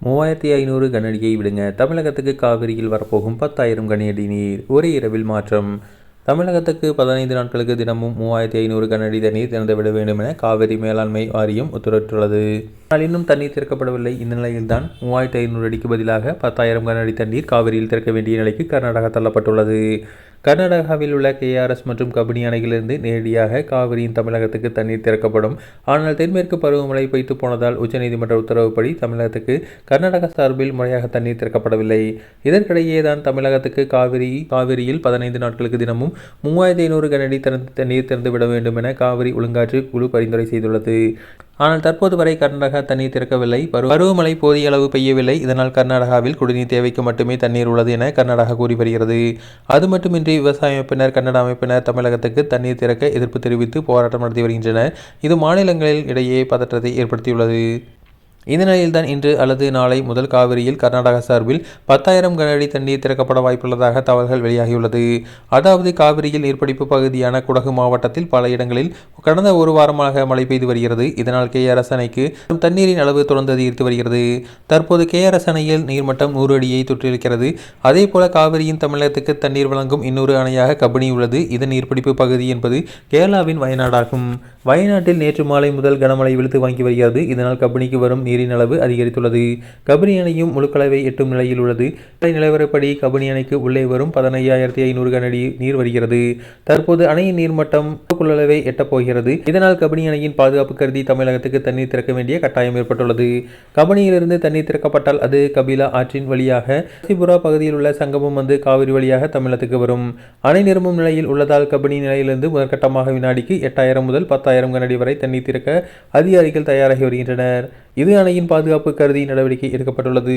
3500 கனஅடியை விடுங்க. தமிழகத்துக்கு காவிரியில் வரப்போகும் 10,000 கனஅடி நீர் ஒரே இரவில் மாற்றம். தமிழகத்துக்கு 15 நாட்களுக்கு தினமும் 3500 கனஅடி தண்ணீர் திறந்துவிட வேண்டும் என காவிரி மேலாண்மை வாரியம் உத்தரவிட்டுள்ளது. ஆனால் இன்னும் தண்ணீர் திறக்கப்படவில்லை. இந்த நிலையில்தான் 3500 அடிக்கு பதிலாக 10,000 கனஅடி தண்ணீர் காவிரியில் திறக்க வேண்டிய நிலைக்கு கர்நாடகா தள்ளப்பட்டுள்ளது. கர்நாடகாவில் உள்ள KRS மற்றும் கபினி அணைகளிலிருந்து நேரடியாக காவிரியின் தமிழகத்துக்கு தண்ணீர் திறக்கப்படும். ஆனால் தென்மேற்கு பருவமழை பொய்த்து போனதால் உச்சநீதிமன்ற உத்தரவுப்படி தமிழகத்துக்கு கர்நாடகா சார்பில் முறையாக தண்ணீர் திறக்கப்படவில்லை. இதற்கிடையே தான் தமிழகத்துக்கு காவிரியில் 15 நாட்களுக்கு தினமும் 3500 கனஅடி தண்ணீர் திறந்துவிட வேண்டும் என காவிரி ஒழுங்காற்று குழு பரிந்துரை செய்துள்ளது. ஆனால் தற்போது வரை கர்நாடகா தண்ணீர் திறக்கவில்லை. பருவமழை போதிய அளவு பெய்யவில்லை. இதனால் கர்நாடகாவில் குடிநீர் தேவைக்கு மட்டுமே தண்ணீர் உள்ளது என கர்நாடகா கூறி வருகிறது. அது மட்டுமின்றி விவசாய அமைப்பினர், கன்னட அமைப்பினர் தமிழகத்துக்கு தண்ணீர் திறக்க எதிர்ப்பு தெரிவித்து போராட்டம் நடத்தி வருகின்றனர். இது மாநிலங்களில் இடையே பதற்றத்தை ஏற்படுத்தியுள்ளது. இந்த நிலையில்தான் இன்று அல்லது நாளை முதல் காவிரியில் கர்நாடகா சார்பில் 10,000 கனஅடி தண்ணீர் திறக்கப்பட வாய்ப்புள்ளதாக தகவல்கள் வெளியாகியுள்ளது. அதாவது காவிரியில் நீர்பிடிப்பு பகுதியான குடகு மாவட்டத்தில் பல இடங்களில் கடந்த ஒரு வாரமாக மழை பெய்து வருகிறது. இதனால் KRS அணைக்கு தண்ணீரின் அளவு தொடர்ந்து அதிகரித்து வருகிறது. தற்போது KRS அணையில் நீர்மட்டம் 100 அடியை தொற்றிருக்கிறது. அதேபோல காவிரியின் தமிழகத்துக்கு தண்ணீர் வழங்கும் இன்னொரு அணையாக கபினி உள்ளது. இதன் நீர்பிடிப்பு பகுதி என்பது கேரளாவின் வயநாடாகும். வயநாட்டில் நேற்று மாலை முதல் கனமழை வெளுத்து வாங்கி வருகிறது. இதனால் கபினிக்கு வரும் நீரின் அளவு அதிகரித்துள்ளது. கபினி அணையும் முழுக்களவை எட்டும் நிலையில் உள்ளது. நிலவரப்படி கபினி அணைக்கு உள்ளே வரும் 15,500 கனஅடி நீர் வருகிறது. தற்போது அணையின் நீர்மட்டம் கொள்ளளவை எட்டப் போகிறது. இதனால் கபினி அணையின் பாதுகாப்பு கருதி தமிழகத்துக்கு தண்ணீர் திறக்க வேண்டிய கட்டாயம் ஏற்பட்டுள்ளது. கபினியிலிருந்து தண்ணீர் திறக்கப்பட்டால் அது கபிலா ஆற்றின் வழியாக சிபுரா பகுதியில் உள்ள சங்கமம் வந்து காவிரி வழியாக தமிழகத்துக்கு வரும். அணை நிரம்பும் நிலையில் உள்ளதால் கபினி நிலையிலிருந்து முதற்கட்டமாக வினாடிக்கு 8,000 முதல் 10,000 கனஅடி வரை தண்ணீர் திறக்க அதிகாரிகள் தயாராகி வருகின்றனர். இது அணையின் பாதுகாப்பு கருதி நடவடிக்கை எடுக்கப்பட்டுள்ளது.